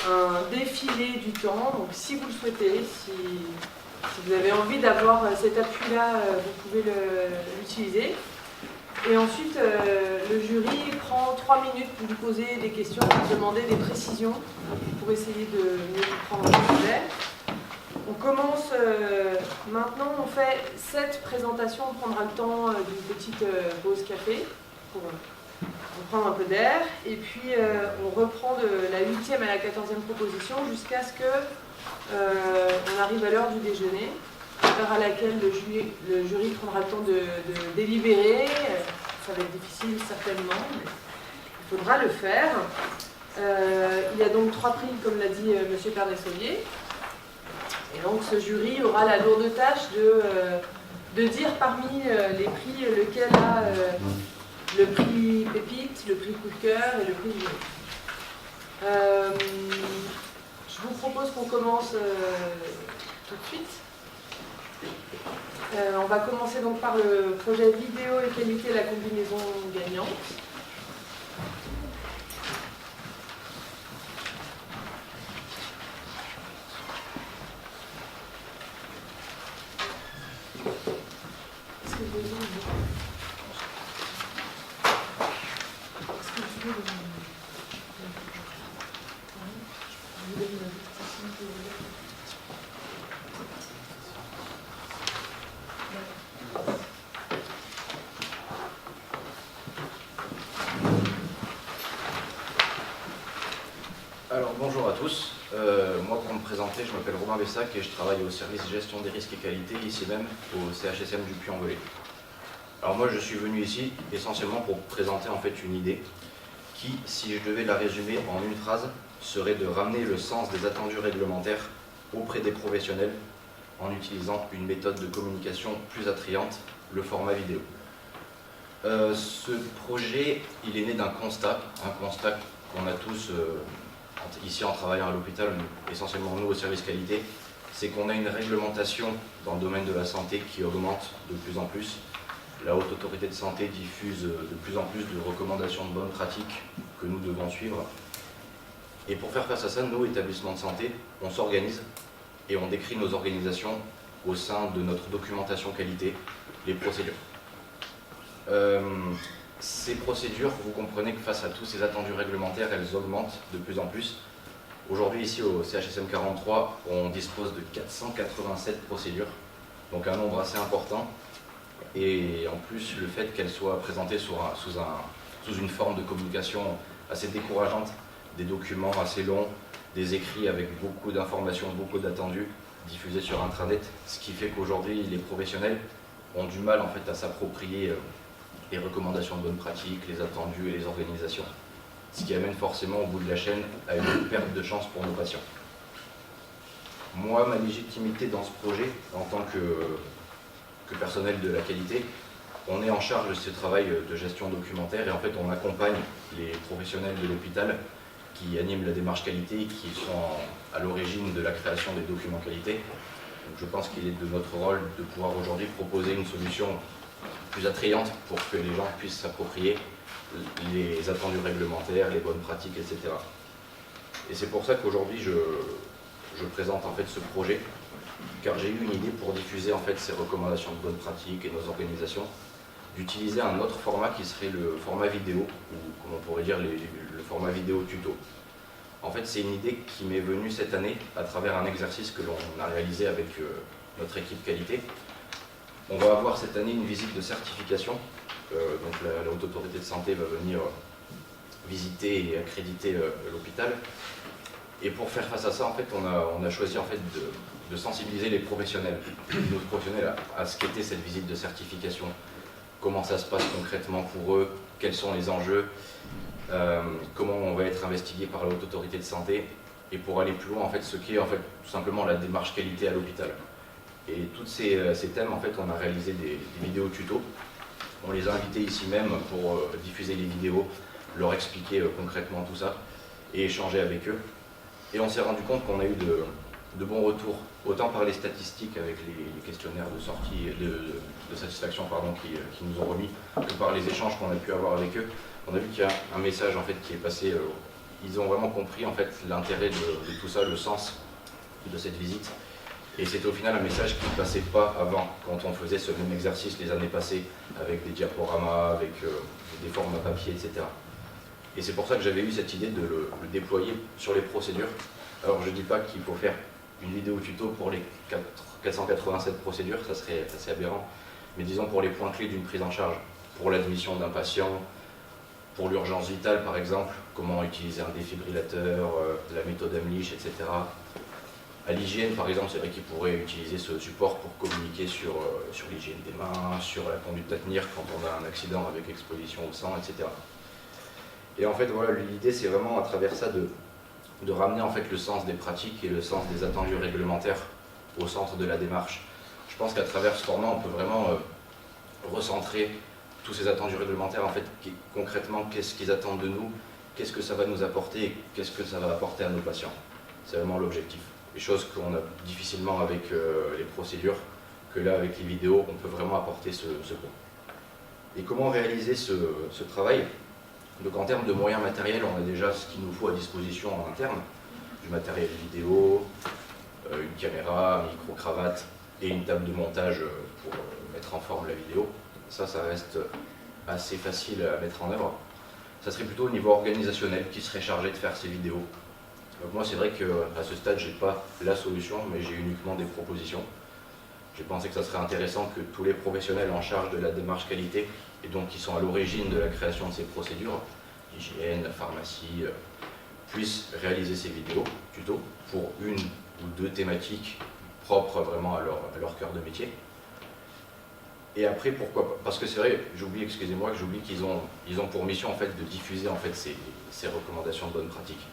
un défilé du temps. Donc si vous le souhaitez, si vous avez envie d'avoir cet appui-là, vous pouvez l'utiliser. Et ensuite, le jury prend 3 minutes pour vous poser des questions, pour vous demander des précisions, pour essayer de mieux comprendre le sujet. On commence maintenant, on fait 7 présentations, on prendra le temps d'une petite pause café pour prendre un peu d'air. Et puis on reprend de la 8e à la 14e proposition jusqu'à ce qu'on arrive à l'heure du déjeuner, l'heure à laquelle le jury prendra le temps de délibérer. Ça va être difficile certainement, mais il faudra le faire. Il y a donc 3 prix, comme l'a dit M. Pernessolier. Et donc ce jury aura la lourde tâche de dire parmi les prix lequel a le prix pépite, le prix coup de cœur et le prix jury. Je vous propose qu'on commence tout de suite. On va commencer donc par le projet vidéo et qualité, la combinaison gagnante. Est-ce que tu veux Alors bonjour à tous, moi pour me présenter, je m'appelle Romain Bessac et je travaille au service gestion des risques et qualité ici même au CHSM du Puy-en-Velay. Alors moi je suis venu ici essentiellement pour présenter en fait une idée qui, si je devais la résumer en une phrase, serait de ramener le sens des attendus réglementaires auprès des professionnels en utilisant une méthode de communication plus attrayante, le format vidéo. Ce projet, il est né d'un constat qu'on a tous ici en travaillant à l'hôpital, essentiellement nous au service qualité, c'est qu'on a une réglementation dans le domaine de la santé qui augmente de plus en plus. La Haute Autorité de Santé diffuse de plus en plus de recommandations de bonnes pratiques que nous devons suivre. Et pour faire face à ça, nous, établissements de santé, on s'organise et on décrit nos organisations au sein de notre documentation qualité, les procédures. Ces procédures, vous comprenez que face à tous ces attendus réglementaires, elles augmentent de plus en plus. Aujourd'hui, ici au CHSM 43, on dispose de 487 procédures, donc un nombre assez important. Et en plus, le fait qu'elles soient présentées sous une forme de communication assez décourageante, des documents assez longs, des écrits avec beaucoup d'informations, beaucoup d'attendus, diffusés sur intranet, ce qui fait qu'aujourd'hui, les professionnels ont du mal en fait à s'approprier les recommandations de bonnes pratiques, les attendus et les organisations. Ce qui amène forcément au bout de la chaîne à une perte de chance pour nos patients. Moi, ma légitimité dans ce projet, en tant que personnel de la qualité, on est en charge de ce travail de gestion documentaire et en fait on accompagne les professionnels de l'hôpital qui animent la démarche qualité, qui sont à l'origine de la création des documents qualité. Donc je pense qu'il est de notre rôle de pouvoir aujourd'hui proposer une solution plus attrayante pour que les gens puissent s'approprier les attendus réglementaires, les bonnes pratiques, etc. Et c'est pour ça qu'aujourd'hui je présente en fait ce projet, car j'ai eu une idée pour diffuser en fait ces recommandations de bonnes pratiques et nos organisations, d'utiliser un autre format qui serait le format vidéo, ou comme on pourrait dire le format vidéo tuto. En fait c'est une idée qui m'est venue cette année à travers un exercice que l'on a réalisé avec notre équipe qualité. On va avoir cette année une visite de certification, donc la Haute Autorité de Santé va venir visiter et accréditer l'hôpital. Et pour faire face à ça, en fait, on a choisi en fait, de sensibiliser les professionnels, nos professionnels à ce qu'était cette visite de certification, comment ça se passe concrètement pour eux, quels sont les enjeux, comment on va être investigué par la Haute Autorité de Santé, et pour aller plus loin, en fait, ce qu'est en fait, tout simplement la démarche qualité à l'hôpital. Et tous ces thèmes, en fait, on a réalisé des vidéos tutos. On les a invités ici même pour diffuser les vidéos, leur expliquer concrètement tout ça et échanger avec eux. Et on s'est rendu compte qu'on a eu de bons retours, autant par les statistiques avec les questionnaires de sortie, de satisfaction pardon, qui nous ont remis, que par les échanges qu'on a pu avoir avec eux. On a vu qu'il y a un message en fait, qui est passé ils ont vraiment compris en fait l'intérêt de tout ça, le sens de cette visite. Et c'était au final un message qui ne passait pas avant, quand on faisait ce même exercice les années passées, avec des diaporamas, avec des formats papier, etc. Et c'est pour ça que j'avais eu cette idée de le déployer sur les procédures. Alors je ne dis pas qu'il faut faire une vidéo tuto pour les 487 procédures, ça serait assez aberrant, mais disons pour les points clés d'une prise en charge, pour l'admission d'un patient, pour l'urgence vitale par exemple, comment utiliser un défibrillateur, la méthode Heimlich, etc. À l'hygiène, par exemple, c'est vrai qu'ils pourraient utiliser ce support pour communiquer sur l'hygiène des mains, sur la conduite à tenir quand on a un accident avec exposition au sang, etc. Et en fait, voilà, l'idée, c'est vraiment à travers ça de ramener en fait le sens des pratiques et le sens des attendus réglementaires au centre de la démarche. Je pense qu'à travers ce format, on peut vraiment recentrer tous ces attendus réglementaires, en fait, concrètement, qu'est-ce qu'ils attendent de nous, qu'est-ce que ça va nous apporter et qu'est-ce que ça va apporter à nos patients. C'est vraiment l'objectif. Des choses qu'on a difficilement avec les procédures, que là, avec les vidéos, on peut vraiment apporter ce point. Et comment réaliser ce travail? Donc en termes de moyens matériels, on a déjà ce qu'il nous faut à disposition en interne, du matériel vidéo, une caméra, un micro-cravate et une table de montage pour mettre en forme la vidéo. Ça reste assez facile à mettre en œuvre. Ça serait plutôt au niveau organisationnel qui serait chargé de faire ces vidéos. Donc moi c'est vrai qu'à ce stade, je n'ai pas la solution, mais j'ai uniquement des propositions. J'ai pensé que ça serait intéressant que tous les professionnels en charge de la démarche qualité, et donc qui sont à l'origine de la création de ces procédures, l'hygiène, la pharmacie, puissent réaliser ces vidéos, tutos, pour une ou deux thématiques propres vraiment à leur cœur de métier. Et après, pourquoi pas? Parce que c'est vrai, j'oublie, excusez-moi, qu'ils ont pour mission en fait de diffuser en fait ces recommandations de bonne pratique.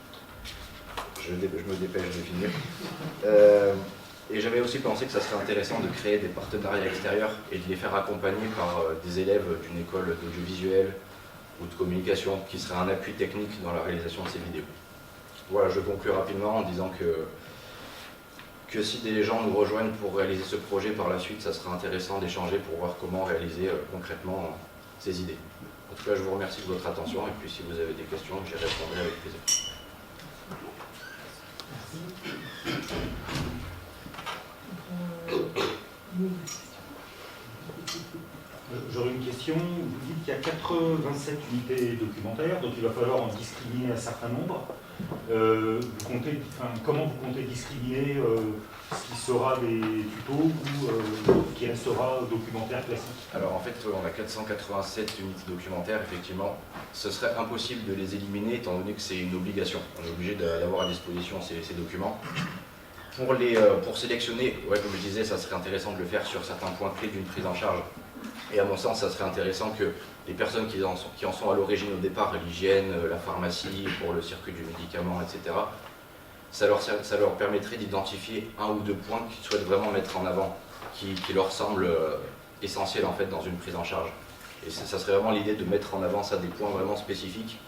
Je me dépêche de finir. Et j'avais aussi pensé que ça serait intéressant de créer des partenariats extérieurs et de les faire accompagner par des élèves d'une école d'audiovisuel ou de communication qui serait un appui technique dans la réalisation de ces vidéos. Voilà, je conclue rapidement en disant que si des gens nous rejoignent pour réaliser ce projet par la suite, ça sera intéressant d'échanger pour voir comment réaliser concrètement ces idées. En tout cas, je vous remercie de votre attention et puis si vous avez des questions, j'y répondrai avec plaisir. J'aurais une question. Vous dites qu'il y a 87 unités documentaires, donc il va falloir en discriminer un certain nombre. Comment vous comptez discriminer ce qui sera des tutos ou qui restera documentaire classique? Alors en fait, on a 487 unités documentaires, effectivement. Ce serait impossible de les éliminer étant donné que c'est une obligation. On est obligé d'avoir à disposition ces documents. Pour sélectionner, ouais, comme je disais, ça serait intéressant de le faire sur certains points clés d'une prise en charge. Et à mon sens, ça serait intéressant que les personnes qui en sont à l'origine au départ, l'hygiène, la pharmacie, pour le circuit du médicament, etc., ça leur permettrait d'identifier un ou deux points qu'ils souhaitent vraiment mettre en avant, qui leur semblent essentiels en fait dans une prise en charge. Et ça serait vraiment l'idée de mettre en avant ça, des points vraiment spécifiques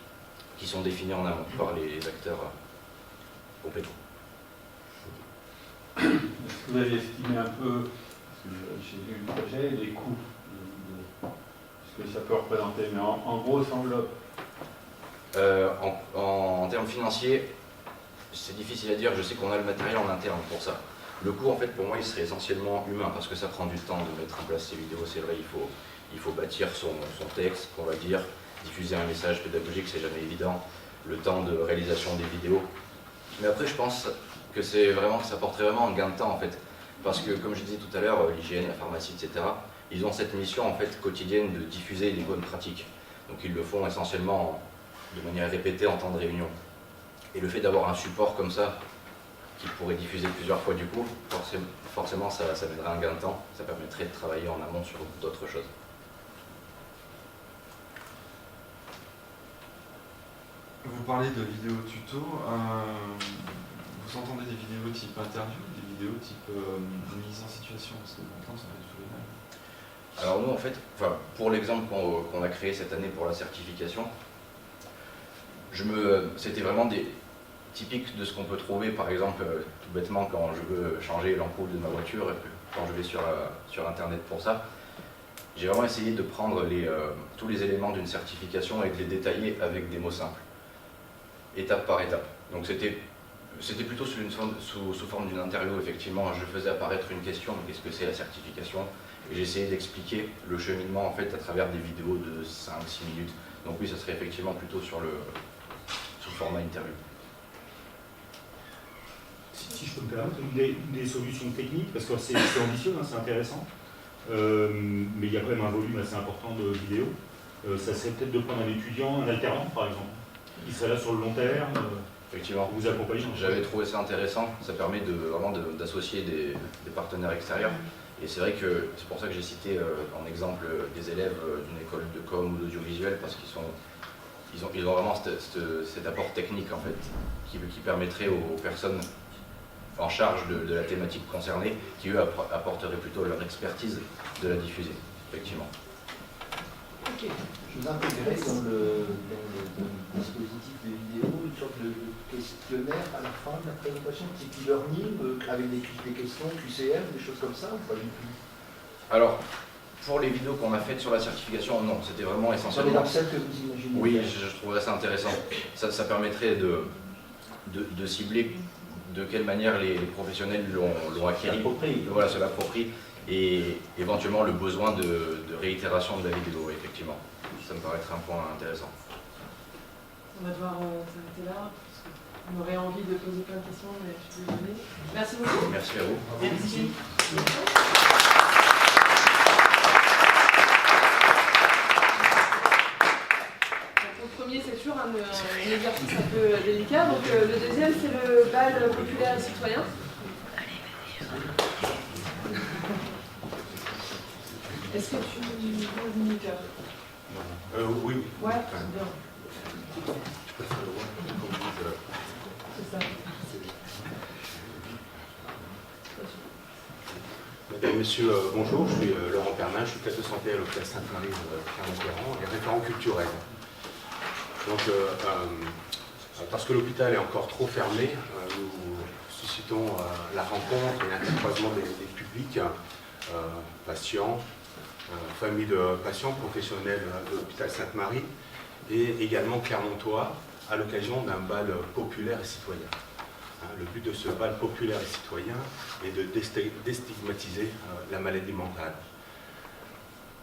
qui sont définis en amont par les acteurs compétents. Est-ce que vous avez estimé un peu, parce que j'ai vu le projet, les coûts ce que ça peut représenter, mais en grosse enveloppe? En termes financiers, c'est difficile à dire, je sais qu'on a le matériel en interne pour ça. Le coût, en fait, pour moi, il serait essentiellement humain, parce que ça prend du temps de mettre en place ces vidéos, c'est vrai, il faut bâtir son texte, on va dire, diffuser un message pédagogique, c'est jamais évident, le temps de réalisation des vidéos. Mais après, je pense que ça porterait vraiment un gain de temps, en fait, parce que, comme je disais tout à l'heure, l'hygiène, la pharmacie, etc., ils ont cette mission, en fait, quotidienne de diffuser les bonnes pratiques. Donc, ils le font essentiellement de manière répétée en temps de réunion. Et le fait d'avoir un support comme ça, qui pourrait diffuser plusieurs fois du coup, forcément ça mènerait un gain de temps, ça permettrait de travailler en amont sur d'autres choses. Vous parlez de vidéos tuto, vous entendez des vidéos type interview, des vidéos type mise en situation, parce que maintenant ça va être tout les mêmes. Alors nous en fait, pour l'exemple qu'on a créé cette année pour la certification, c'était vraiment typique de ce qu'on peut trouver, par exemple, tout bêtement, quand je veux changer l'ampoule de ma voiture, quand je vais sur Internet pour ça. J'ai vraiment essayé de prendre tous les éléments d'une certification et de les détailler avec des mots simples. étape par étape. Donc c'était plutôt sous forme d'une interview, effectivement. Je faisais apparaître une question, qu'est-ce que c'est la certification? Et j'essayais d'expliquer le cheminement en fait à travers des vidéos de 5-6 minutes. Donc oui, ça serait effectivement plutôt sous le format interview. Si je peux me permettre, une des solutions techniques, parce que c'est ambitieux, hein, c'est intéressant, mais il y a quand même un volume assez important de vidéos. Ça serait peut-être de prendre un étudiant, un alternant par exemple, qui serait là sur le long terme, Effectivement, vous accompagner. j'avais trouvé ça intéressant. Ça permet vraiment d'associer des partenaires extérieurs. Et c'est vrai que c'est pour ça que j'ai cité en exemple des élèves d'une école de com ou d'audiovisuel, parce qu'ils ont vraiment cet apport technique en fait, qui permettrait aux personnes en charge de la thématique concernée, qui eux apporteraient plutôt leur expertise de la diffuser, effectivement. Ok. Je vous intégrais dans le dispositif de vidéo une sorte de questionnaire à la fin de la présentation, type e-learning, avec des questions QCM, des choses comme ça, ou pas du tout? Alors, pour les vidéos qu'on a faites sur la certification, non, c'était vraiment essentiellement... Dans celle que vous imaginez. Oui, je trouverais ça intéressant. Ça permettrait de cibler de quelle manière les professionnels l'ont acquis. Voilà, se l'approprient. Et éventuellement le besoin de réitération de la vidéo, effectivement. Ça me paraîtrait un point intéressant. On va devoir s'arrêter là, parce qu'on aurait envie de poser plein de questions, mais je suis désolée. Merci beaucoup. Merci à vous. Merci. Donc, le premier, c'est toujours un exercice un peu délicat. Donc, le deuxième, c'est le bal populaire et citoyen. Est-ce que tu veux une minute? Oui. Ouais, c'est bien. C'est ça. Mesdames, Messieurs, bonjour, je suis Laurent Pernin, je suis cadre de santé à l'hôpital Sainte-Marie de Clermont-Ferrand et référent culturel. Donc, parce que l'hôpital est encore trop fermé, nous suscitons la rencontre et l'intercroisement des publics, patients, familles de patients, professionnels de l'hôpital Sainte-Marie et également clermontois à l'occasion d'un bal populaire et citoyen. Le but de ce bal populaire et citoyen est de déstigmatiser la maladie mentale.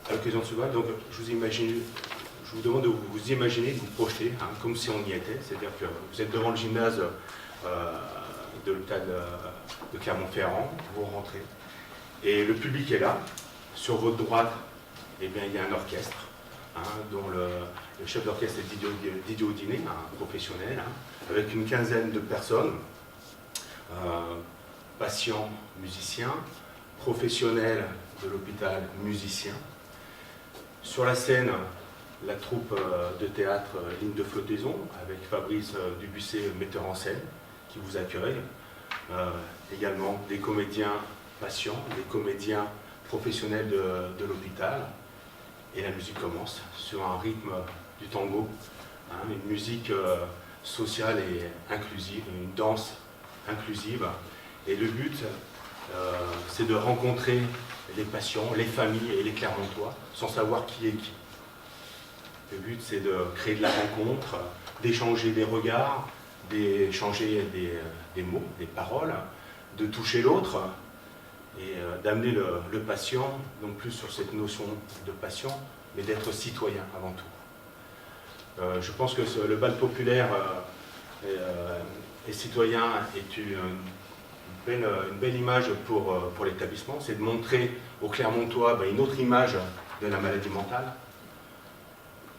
À l'occasion de ce bal, donc, je vous demande de vous imaginer, de vous projeter, comme si on y était, c'est-à-dire que vous êtes devant le gymnase de l'hôpital de Clermont-Ferrand, vous rentrez, et le public est là. Sur votre droite, eh bien, il y a un orchestre, dont le chef d'orchestre est Didier Audinet, un professionnel, avec une quinzaine de personnes, patients, musiciens, professionnels de l'hôpital, musiciens. Sur la scène, la troupe de théâtre Ligne de flottaison, avec Fabrice Dubussé, metteur en scène, qui vous accueille. Également des comédiens patients, des comédiens professionnels de l'hôpital. Et la musique commence sur un rythme du tango, une musique sociale et inclusive, une danse inclusive. Et le but, c'est de rencontrer les patients, les familles et les Clermontois, sans savoir qui est qui. Le but, c'est de créer de la rencontre, d'échanger des regards, d'échanger des mots, des paroles, de toucher l'autre et d'amener le patient, non plus sur cette notion de patient, mais d'être citoyen avant tout. Je pense que le bal populaire et citoyen est une belle image pour l'établissement, c'est de montrer aux Clermontois une autre image de la maladie mentale,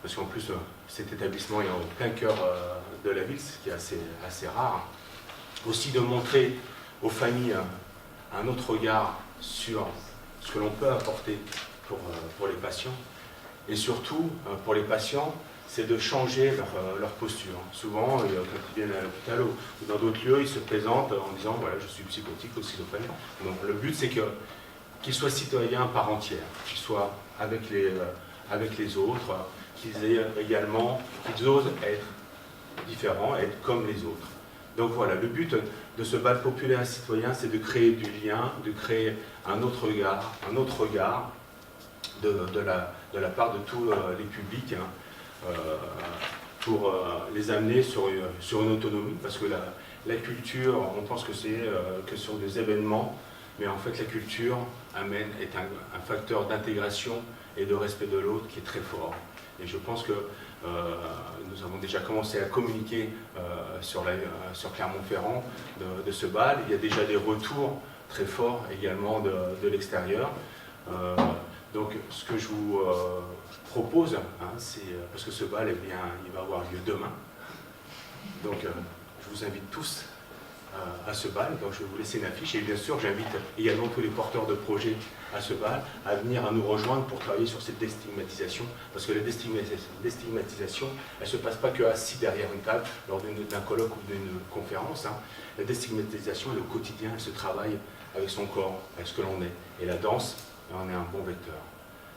parce qu'en plus cet établissement est en plein cœur de la ville, ce qui est assez rare. Aussi de montrer aux familles un autre regard sur ce que l'on peut apporter pour les patients, et surtout pour les patients, c'est de changer leur posture. Souvent, quand ils viennent à l'hôpital ou dans d'autres lieux, ils se présentent en disant voilà, je suis psychotique ou schizophrène. Donc le but, c'est qu'ils soient citoyens à part entière, qu'ils soient avec les autres, qu'ils osent être différents, être comme les autres. Donc voilà, le but de ce bal populaire et citoyen, c'est de créer du lien, de créer un autre regard de la part de tous les publics, pour les amener sur une autonomie, parce que la culture, on pense que c'est que sur des événements, mais en fait la culture est un facteur d'intégration et de respect de l'autre qui est très fort. Et je pense que nous avons déjà commencé à communiquer sur Clermont-Ferrand de ce bal. Il y a déjà des retours très forts également de l'extérieur. Donc ce que je vous propose, c'est, parce que ce bal, il va avoir lieu demain, donc je vous invite tous à ce bal, donc je vais vous laisser une affiche, et bien sûr j'invite également tous les porteurs de projets à ce bal à venir à nous rejoindre pour travailler sur cette déstigmatisation, parce que la déstigmatisation, elle ne se passe pas que assis derrière une table lors d'un colloque ou d'une conférence. La déstigmatisation, elle est au quotidien, elle se travaille avec son corps, avec ce que l'on est, et la danse, on est un bon vecteur.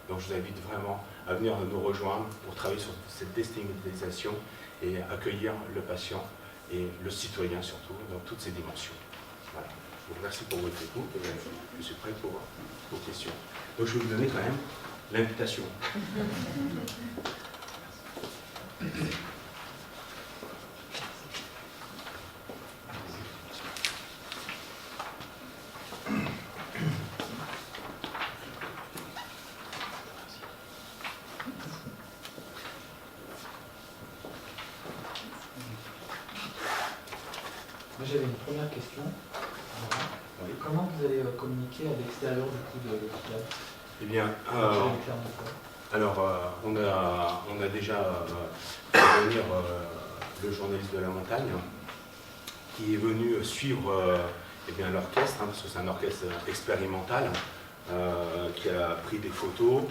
Donc je vous invite vraiment à venir nous rejoindre pour travailler sur cette déstigmatisation et accueillir le patient et le citoyen surtout, dans toutes ses dimensions. Voilà. Je vous remercie pour votre écoute et je suis prêt pour vos questions. Donc je vais vous donner quand même l'invitation. J'avais une première question. Oui. Comment vous allez communiquer à l'extérieur du coup de l'hôpital? Eh bien, alors on a déjà fait venir le journaliste de la montagne qui est venu suivre l'orchestre, parce que c'est un orchestre expérimental qui a pris des photos.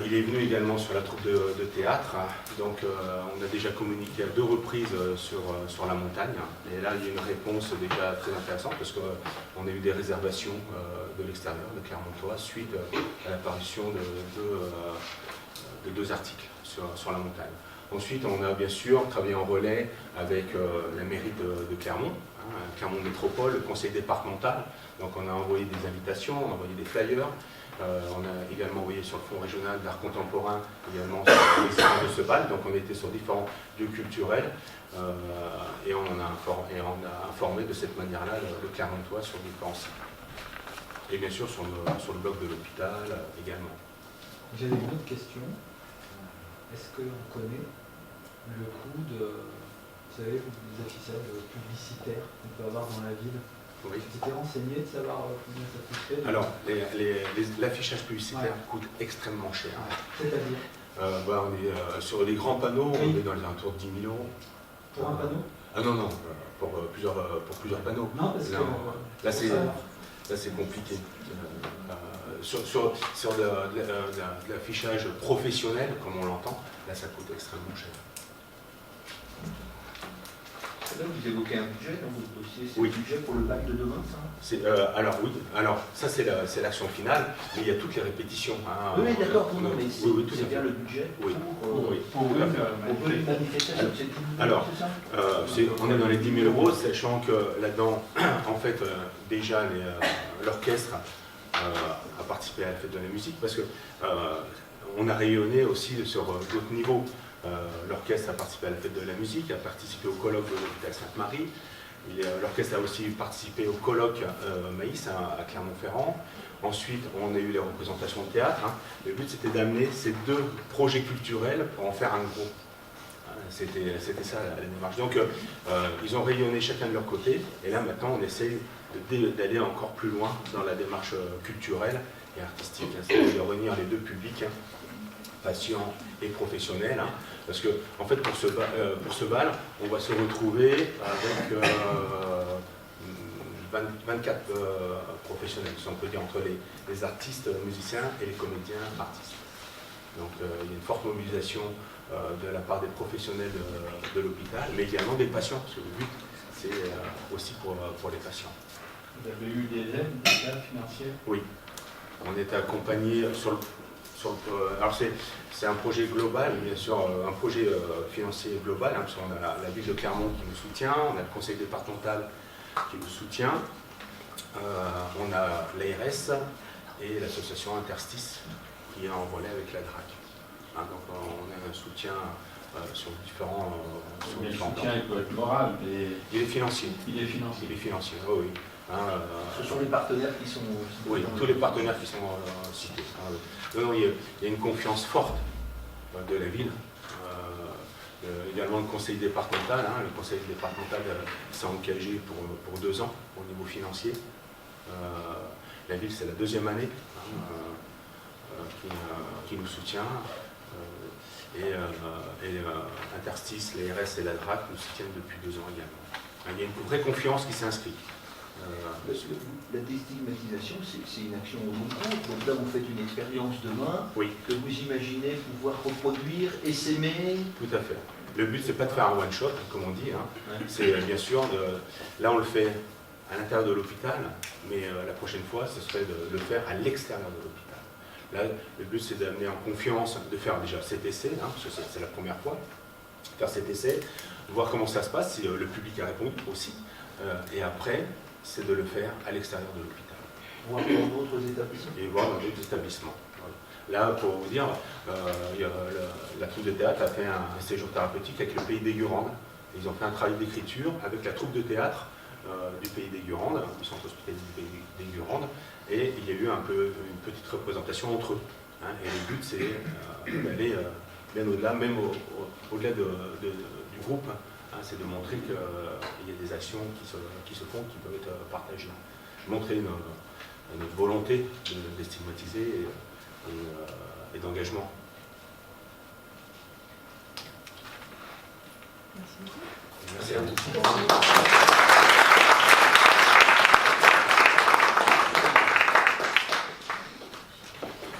Il est venu également sur la troupe de théâtre, donc on a déjà communiqué à 2 reprises sur la montagne, et là il y a une réponse déjà très intéressante parce qu'on a eu des réservations de l'extérieur, de Clermontois, suite à l'apparition de 2 articles sur la montagne. Ensuite on a bien sûr travaillé en relais avec la mairie de Clermont, Clermont Métropole, le conseil départemental, donc on a envoyé des invitations, on a envoyé des flyers. On a également envoyé sur le Fonds régional d'art contemporain, également sur l'existence de ce bal, donc on était sur différents lieux culturels et on a informé de cette manière-là le Clermontois sur différents sites. Et bien sûr sur le blog de l'hôpital également. J'avais une autre question. Est-ce qu'on connaît le coût de, vous savez, des affichages publicitaires qu'on peut avoir dans la ville? Oui. Vous étiez renseigné de savoir combien ça coûterait? Alors, l'affichage publicitaire coûte extrêmement cher. C'est-à-dire on est sur les grands panneaux, on est dans les alentours de 10 000 €. Pour un panneau? Ah non, pour plusieurs panneaux. Non, parce que là c'est compliqué. Sur l'affichage professionnel, comme on l'entend, là ça coûte extrêmement cher. Là, vous évoquez un budget dans votre dossier, c'est oui. Le budget pour le bac de demain, ça? Alors ça c'est l'action finale, mais il y a toutes les répétitions. Oui, d'accord, non, mais c'est bien le budget pour une manifestation. Alors, on est dans les 10 000 €, sachant que là-dedans, en fait, déjà l'orchestre a participé à la fête de la musique, parce que on a rayonné aussi sur d'autres niveaux. L'orchestre a participé à la fête de la musique, a participé au colloque de l'hôpital Sainte-Marie. L'orchestre a aussi participé au colloque Maïs à Clermont-Ferrand. Ensuite, on a eu les représentations de théâtre. Le but, c'était d'amener ces 2 projets culturels pour en faire un gros. C'était ça la démarche. Donc, ils ont rayonné chacun de leur côté. Et là, maintenant, on essaye d'aller encore plus loin dans la démarche culturelle et artistique. C'est-à-dire de réunir les 2 publics, patients et professionnels, parce que en fait pour ce bal, on va se retrouver avec 24 professionnels, si on peut dire, entre les artistes musiciens et les comédiens artistes. Donc il y a une forte mobilisation de la part des professionnels de l'hôpital, mais également des patients, parce que le but c'est aussi pour les patients. Vous avez eu des aides financières? Oui, on est accompagné alors c'est un projet global, bien sûr, un projet financier global, parce qu'on a la ville de Clermont qui nous soutient, on a le conseil départemental qui nous soutient, on a l'ARS et l'association Interstice qui est en relais avec la DRAC. Donc on a un soutien sur différents Mais le plans. soutien, il peut être moral, mais Il est financier. il est financier. Il est financier, oui. Oui. Hein, Ce sont les partenaires qui sont... oui, tous les partenaires qui sont cités. Hein, oui. Non, il y a une confiance forte de la ville. Également le conseil départemental. Hein, le conseil départemental s'est engagé pour 2 ans au niveau financier. La ville, c'est la 2e année qui nous soutient. Interstice, l'ARS et la DRAC nous soutiennent depuis 2 ans également. Il y a une vraie confiance qui s'inscrit. La déstigmatisation, c'est une action au long cours. Donc là, vous faites une expérience demain Oui. que vous imaginez pouvoir reproduire, essaimer. Tout à fait. Le but, c'est pas de faire un one-shot, comme on dit. Hein. Ouais. C'est bien sûr, là, on le fait à l'intérieur de l'hôpital, mais la prochaine fois, ce serait de le faire à l'extérieur de l'hôpital. Là, le but, c'est d'amener en confiance, de faire déjà cet essai, hein, parce que c'est la première fois, faire cet essai, voir comment ça se passe, si le public a répondu aussi, et après, c'est de le faire à l'extérieur de l'hôpital. Voir dans d'autres établissements. Et voir dans d'autres établissements. Là, pour vous dire, la troupe de théâtre a fait un séjour thérapeutique avec le Pays des Gurandes. Ils ont fait un travail d'écriture avec la troupe de théâtre du Pays des Gurandes, du centre hospitalier du Pays des Gurandes, et il y a eu un peu une petite représentation entre eux. Hein, et le but, c'est d'aller bien au-delà, même au-delà du groupe, hein, c'est de montrer qu'il y a des actions qui se font, qui peuvent être partagées. Montrer une volonté de déstigmatiser et d'engagement. Merci Merci beaucoup. à vous.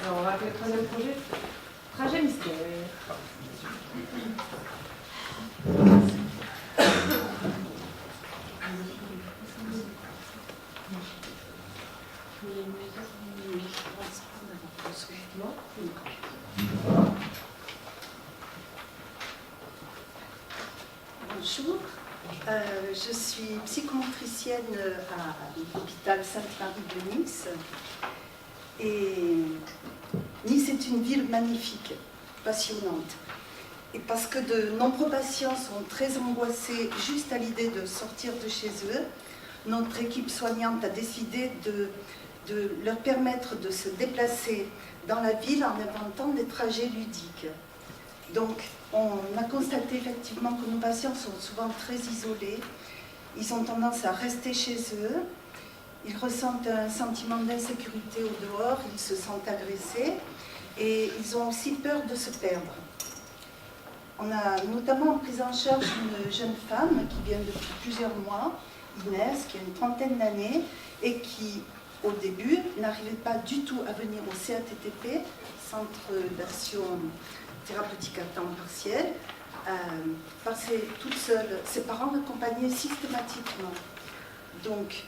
Alors, on va faire le 3e projet. Trajet mystère. Bonjour, je suis psychomotricienne à l'hôpital Sainte-Marie de Nice. Et Nice est une ville magnifique, passionnante. Et parce que de nombreux patients sont très angoissés juste à l'idée de sortir de chez eux, notre équipe soignante a décidé de leur permettre de se déplacer dans la ville en inventant des trajets ludiques. Donc, on a constaté effectivement que nos patients sont souvent très isolés. Ils ont tendance à rester chez eux. Ils ressentent un sentiment d'insécurité au dehors, ils se sentent agressés et ils ont aussi peur de se perdre. On a notamment pris en charge une jeune femme qui vient depuis plusieurs mois, Inès, qui a une 30aine d'années et qui, au début, n'arrivait pas du tout à venir au CATTP, Centre d'Action Thérapeutique à temps partiel, parce que toute seule, ses parents l'accompagnaient systématiquement. Donc,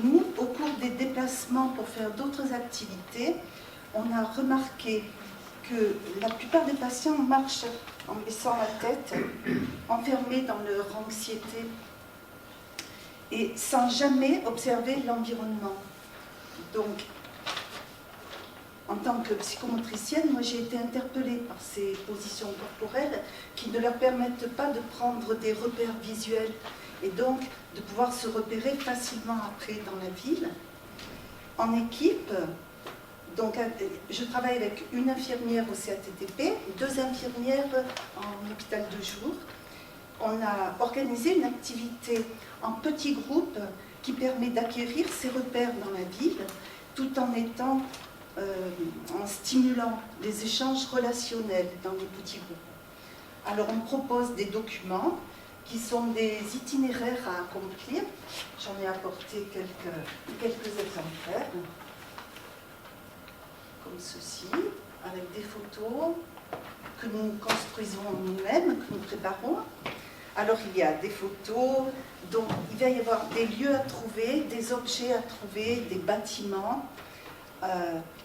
nous, au cours des déplacements pour faire d'autres activités, on a remarqué que la plupart des patients marchent en baissant la tête, enfermés dans leur anxiété et sans jamais observer l'environnement. Donc, en tant que psychomotricienne, moi j'ai été interpellée par ces positions corporelles qui ne leur permettent pas de prendre des repères visuels et donc de pouvoir se repérer facilement après dans la ville. En équipe, donc, je travaille avec une infirmière au CATTP, 2 infirmières en hôpital de jour. On a organisé une activité en petits groupes qui permet d'acquérir ces repères dans la ville tout en stimulant les échanges relationnels dans les petits groupes. Alors on propose des documents qui sont des itinéraires à accomplir. J'en ai apporté quelques exemplaires, comme ceci, avec des photos que nous construisons nous-mêmes, que nous préparons. Alors il y a des photos, donc il va y avoir des lieux à trouver, des objets à trouver, des bâtiments.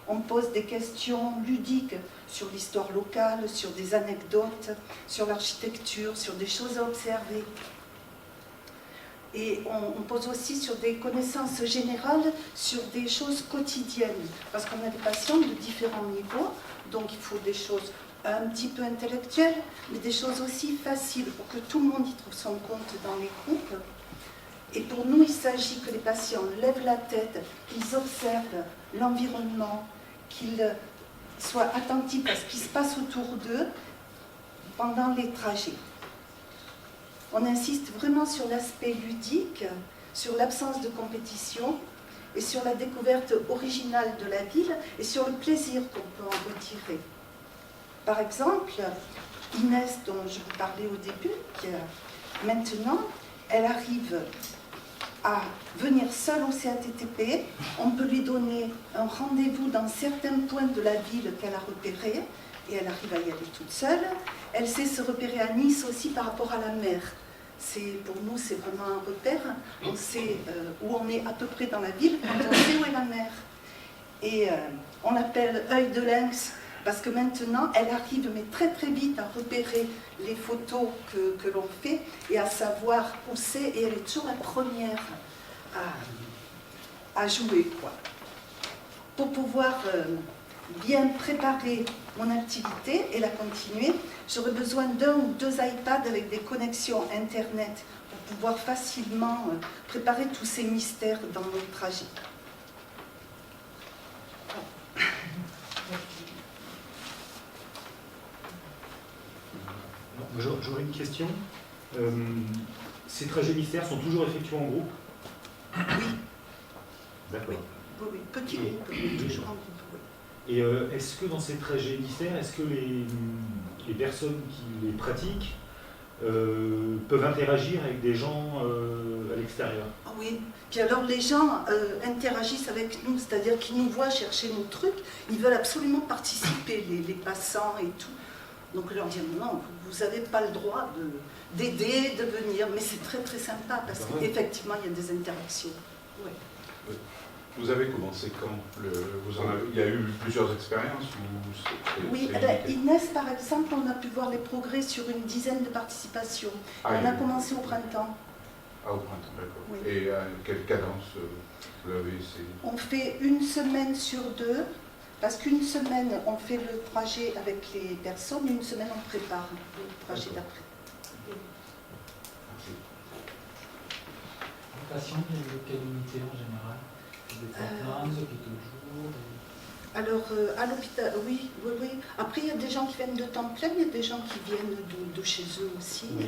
On pose des questions ludiques sur l'histoire locale, sur des anecdotes, sur l'architecture, sur des choses à observer. Et on pose aussi sur des connaissances générales, sur des choses quotidiennes, parce qu'on a des patients de différents niveaux, donc il faut des choses un petit peu intellectuelles, mais des choses aussi faciles pour que tout le monde y trouve son compte dans les groupes. Et pour nous, il s'agit que les patients lèvent la tête, qu'ils observent l'environnement, qu'ils soient attentifs à ce qui se passe autour d'eux pendant les trajets. On insiste vraiment sur l'aspect ludique, sur l'absence de compétition et sur la découverte originale de la ville et sur le plaisir qu'on peut en retirer. Par exemple, Inès, dont je vous parlais au début, maintenant, elle arrive à venir seule au CATTP. On peut lui donner un rendez-vous dans certains points de la ville qu'elle a repérés et elle arrive à y aller toute seule. Elle sait se repérer à Nice aussi par rapport à la mer. Pour nous, c'est vraiment un repère. On sait où on est à peu près dans la ville, quand on sait où est la mer. Et on l'appelle œil de lynx parce que maintenant, elle arrive, mais très très vite, à repérer les photos que l'on fait et à savoir où c'est. Et elle est toujours la première à jouer, quoi. Pour pouvoir bien préparer mon activité et la continuer, j'aurais besoin d'un ou deux iPads avec des connexions Internet pour pouvoir facilement préparer tous ces mystères dans mon trajet. J'aurais une question. Ces trajets mystères sont toujours effectués en groupe? Oui. D'accord. Oui, petit groupe, toujours en groupe. Oui. Et est-ce que dans ces trajets mystères, est-ce que les personnes qui les pratiquent peuvent interagir avec des gens à l'extérieur? Oui, puis alors les gens interagissent avec nous, c'est-à-dire qu'ils nous voient chercher nos trucs, ils veulent absolument participer, les passants et tout. Donc leur dire non, vous n'avez pas le droit d'aider, de venir, mais c'est très très sympa parce qu'effectivement il y a des interactions. Ouais. Vous avez commencé quand il y a eu plusieurs expériences Oui, Inès par exemple, on a pu voir les progrès sur une dizaine de participations. On a commencé au printemps. Ah, au printemps, d'accord. Oui. Et à quelle cadence vous avez essayé? On fait une semaine sur deux, parce qu'une semaine on fait le trajet avec les personnes, une semaine on prépare le trajet d'après. Merci. Les patients viennent de quelle unité en général? Des tremplins, des hôpitaux de jour? Alors, à l'hôpital, oui. Après, il y a des gens qui viennent de temps plein, il y a des gens qui viennent de chez eux aussi. Oui.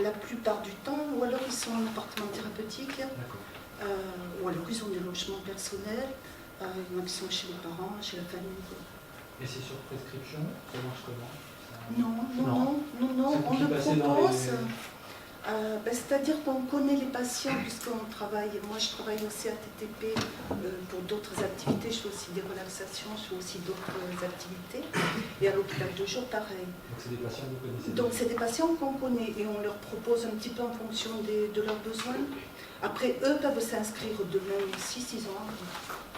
La plupart du temps, ou alors ils sont en appartement thérapeutique, ou alors ils ont des logements personnels, il y en a qui sont chez les parents, chez la famille. Et c'est sur prescription? Ça marche comment? Non, on le propose. C'est-à-dire qu'on connaît les patients puisqu'on travaille, moi je travaille au CATTP pour d'autres activités, je fais aussi des relaxations, je fais aussi d'autres activités, et à l'hôpital de jour pareil. Donc c'est des patients que vous connaissez? Donc c'est des patients qu'on connaît et on leur propose un petit peu en fonction de leurs besoins. Après eux peuvent s'inscrire demain aussi s'ils ont envie.